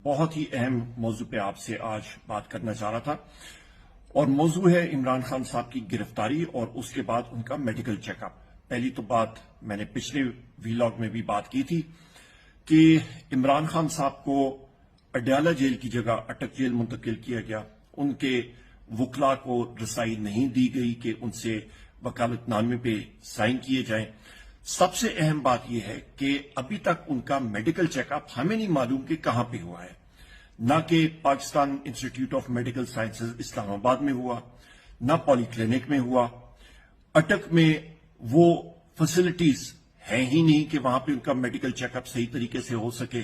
بہت ہی اہم موضوع پہ آپ سے آج بات کرنا چاہ رہا تھا اور موضوع ہے عمران خان صاحب کی گرفتاری اور اس کے بعد ان کا میڈیکل چیک اپ۔ پہلی تو بات میں نے پچھلے ویلاگ میں بھی بات کی تھی کہ عمران خان صاحب کو اڈیالہ جیل کی جگہ اٹک جیل منتقل کیا گیا۔ ان کے وکلاء کو رسائی نہیں دی گئی کہ ان سے وکالت نامے پہ سائن کیے جائیں۔ سب سے اہم بات یہ ہے کہ ابھی تک ان کا میڈیکل چیک اپ ہمیں نہیں معلوم کہ کہاں پہ ہوا ہے، نہ کہ Pakistan institute of medical sciences Islamabad میں ہوا، نہ پولی کلینک میں ہوا۔ اٹک میں وہ فیسلٹیز ہیں ہی نہیں کہ وہاں پہ ان کا میڈیکل چیک اپ صحیح طریقے سے ہو سکے۔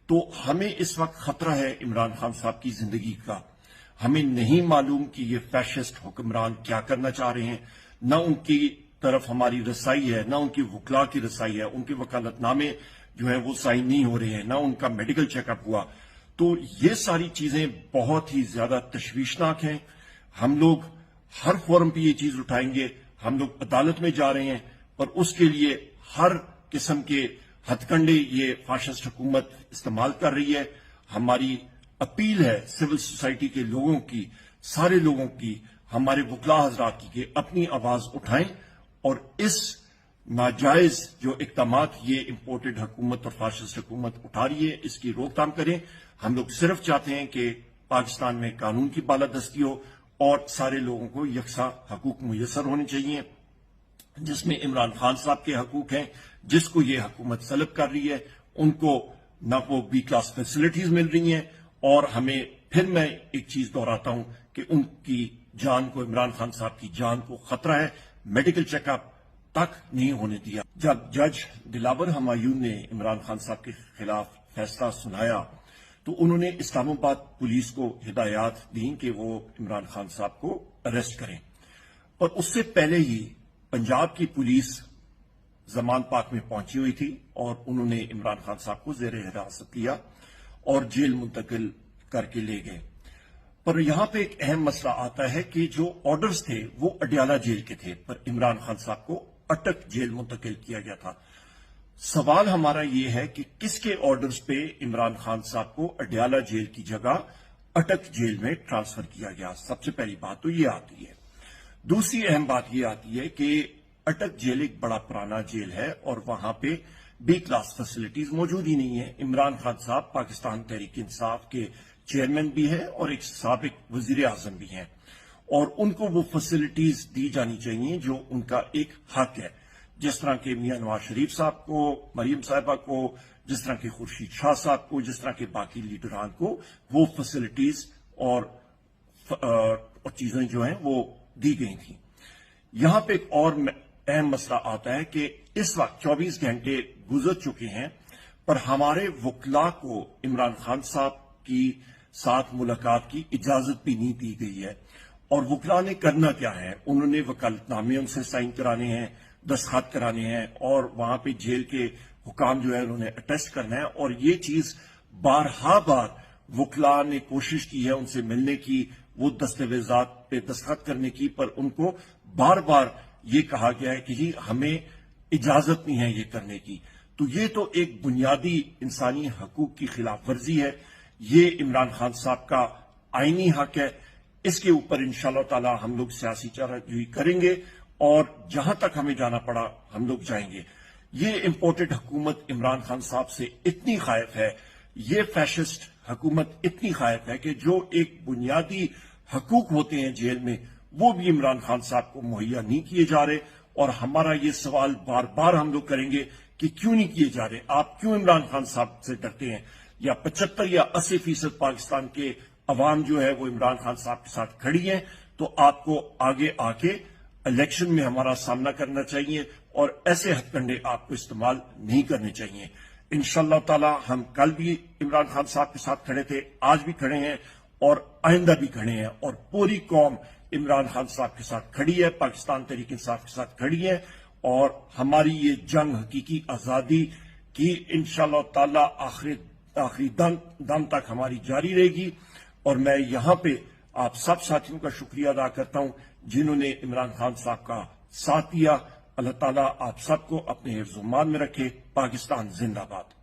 تو ہمیں اس وقت خطرہ ہے عمران خان صاحب کی زندگی کا۔ ہمیں نہیں معلوم کہ یہ فیشسٹ حکمران کیا کرنا چاہ رہے ہیں، نہ ان کی طرف ہماری رسائی ہے، نہ ان کی وکلاء کی رسائی ہے، ان کے وکالت نامے جو ہیں وہ سائن نہیں ہو رہے ہیں، نہ ان کا میڈیکل چیک اپ ہوا۔ تو یہ ساری چیزیں بہت ہی زیادہ تشویشناک ہیں۔ ہم لوگ ہر فورم پہ یہ چیز اٹھائیں گے، ہم لوگ عدالت میں جا رہے ہیں، اور اس کے لیے ہر قسم کے ہتھ کنڈے یہ فاشسٹ حکومت استعمال کر رہی ہے۔ ہماری اپیل ہے سول سوسائٹی کے لوگوں کی، سارے لوگوں کی، ہمارے وکلاء حضرات کی، کہ اپنی آواز اٹھائیں اور اس ناجائز جو اقدامات یہ امپورٹڈ حکومت اور فاشسٹ حکومت اٹھا رہی ہے اس کی روک تھام کریں۔ ہم لوگ صرف چاہتے ہیں کہ پاکستان میں قانون کی بالادستی ہو اور سارے لوگوں کو یکساں حقوق میسر ہونے چاہیے، جس میں عمران خان صاحب کے حقوق ہیں، جس کو یہ حکومت سلب کر رہی ہے ان کو نہ وہ بی کلاس فیسلٹیز مل رہی ہیں، اور ہمیں پھر میں ایک چیز دہراتا ہوں کہ ان کی جان کو، عمران خان صاحب کی جان کو خطرہ ہے۔ میڈیکل چیک اپ تک نہیں ہونے دیا۔ جب جج دلاور ہمایون نے عمران خان صاحب کے خلاف فیصلہ سنایا تو انہوں نے اسلام آباد پولیس کو ہدایات دیں کہ وہ عمران خان صاحب کو اریسٹ کریں، اور اس سے پہلے ہی پنجاب کی پولیس زمان پاک میں پہنچی ہوئی تھی اور انہوں نے عمران خان صاحب کو زیر حراست لیا اور جیل منتقل کر کے لے گئے۔ پر یہاں پہ ایک اہم مسئلہ آتا ہے کہ جو آرڈرز تھے وہ اڈیالہ جیل کے تھے، پر عمران خان صاحب کو اٹک جیل منتقل کیا گیا تھا۔ سوال ہمارا یہ ہے کہ کس کے آرڈرز پہ عمران خان صاحب کو اڈیالہ جیل کی جگہ اٹک جیل میں ٹرانسفر کیا گیا؟ سب سے پہلی بات تو یہ آتی ہے۔ دوسری اہم بات یہ آتی ہے کہ اٹک جیل ایک بڑا پرانا جیل ہے اور وہاں پہ بی کلاس فیسلٹیز موجود ہی نہیں ہیں۔ عمران خان صاحب پاکستان تحریک انصاف کے چیئرمین بھی ہیں اور ایک سابق وزیر اعظم بھی ہیں، اور ان کو وہ فیسلٹیز دی جانی چاہیے جو ان کا ایک حق ہے، جس طرح کہ میاں نواز شریف صاحب کو، مریم صاحبہ کو، جس طرح کہ خورشید شاہ صاحب کو، جس طرح کے باقی لیڈران کو وہ فیسلٹیز اور چیزیں جو ہیں وہ دی گئی تھیں۔ یہاں پہ ایک اور اہم مسئلہ آتا ہے کہ اس وقت 24 گھنٹے گزر چکے ہیں پر ہمارے وکلاء کو عمران خان صاحب کی ساتھ ملاقات کی اجازت بھی نہیں دی گئی ہے، اور وکلاء نے کرنا کیا ہے؟ انہوں نے وکالت نامے ان سے سائن کرانے ہیں، دستخط کرانے ہیں، اور وہاں پہ جیل کے حکام جو ہے انہوں نے اٹیسٹ کرنا ہے، اور یہ چیز بارہا بار وکلاء نے کوشش کی ہے ان سے ملنے کی، وہ دستاویزات پہ دستخط کرنے کی، پر ان کو بار بار یہ کہا گیا ہے کہ جی ہمیں اجازت نہیں ہے یہ کرنے کی۔ تو یہ تو ایک بنیادی انسانی حقوق کی خلاف ورزی ہے، یہ عمران خان صاحب کا آئینی حق ہے۔ اس کے اوپر انشاءاللہ تعالی ہم لوگ سیاسی چارہ جوئی کریں گے اور جہاں تک ہمیں جانا پڑا ہم لوگ جائیں گے۔ یہ امپورٹڈ حکومت عمران خان صاحب سے اتنی خائف ہے، یہ فیشسٹ حکومت اتنی خائف ہے کہ جو ایک بنیادی حقوق ہوتے ہیں جیل میں وہ بھی عمران خان صاحب کو مہیا نہیں کیے جا رہے، اور ہمارا یہ سوال بار بار ہم لوگ کریں گے کہ کیوں نہیں کیے جا رہے؟ آپ کیوں عمران خان صاحب سے ڈرتے ہیں؟ یا 75 یا 80% پاکستان کے عوام جو ہے وہ عمران خان صاحب کے ساتھ کھڑی ہیں، تو آپ کو آگے آ کے الیکشن میں ہمارا سامنا کرنا چاہیے اور ایسے ہتھ کنڈے آپ کو استعمال نہیں کرنے چاہیے۔ انشاءاللہ تعالی ہم کل بھی عمران خان صاحب کے ساتھ کھڑے تھے، آج بھی کھڑے ہیں اور آئندہ بھی کھڑے ہیں، اور پوری قوم عمران خان صاحب کے ساتھ کھڑی ہے، پاکستان تحریک انصاف کے ساتھ کھڑی ہے، اور ہماری یہ جنگ حقیقی آزادی کی انشاءاللہ تعالی آخری دم تک ہماری جاری رہے گی۔ اور میں یہاں پہ آپ سب ساتھیوں کا شکریہ ادا کرتا ہوں جنہوں نے عمران خان صاحب کا ساتھ دیا۔ اللہ تعالیٰ آپ سب کو اپنے حفظ و امان میں رکھے۔ پاکستان زندہ باد۔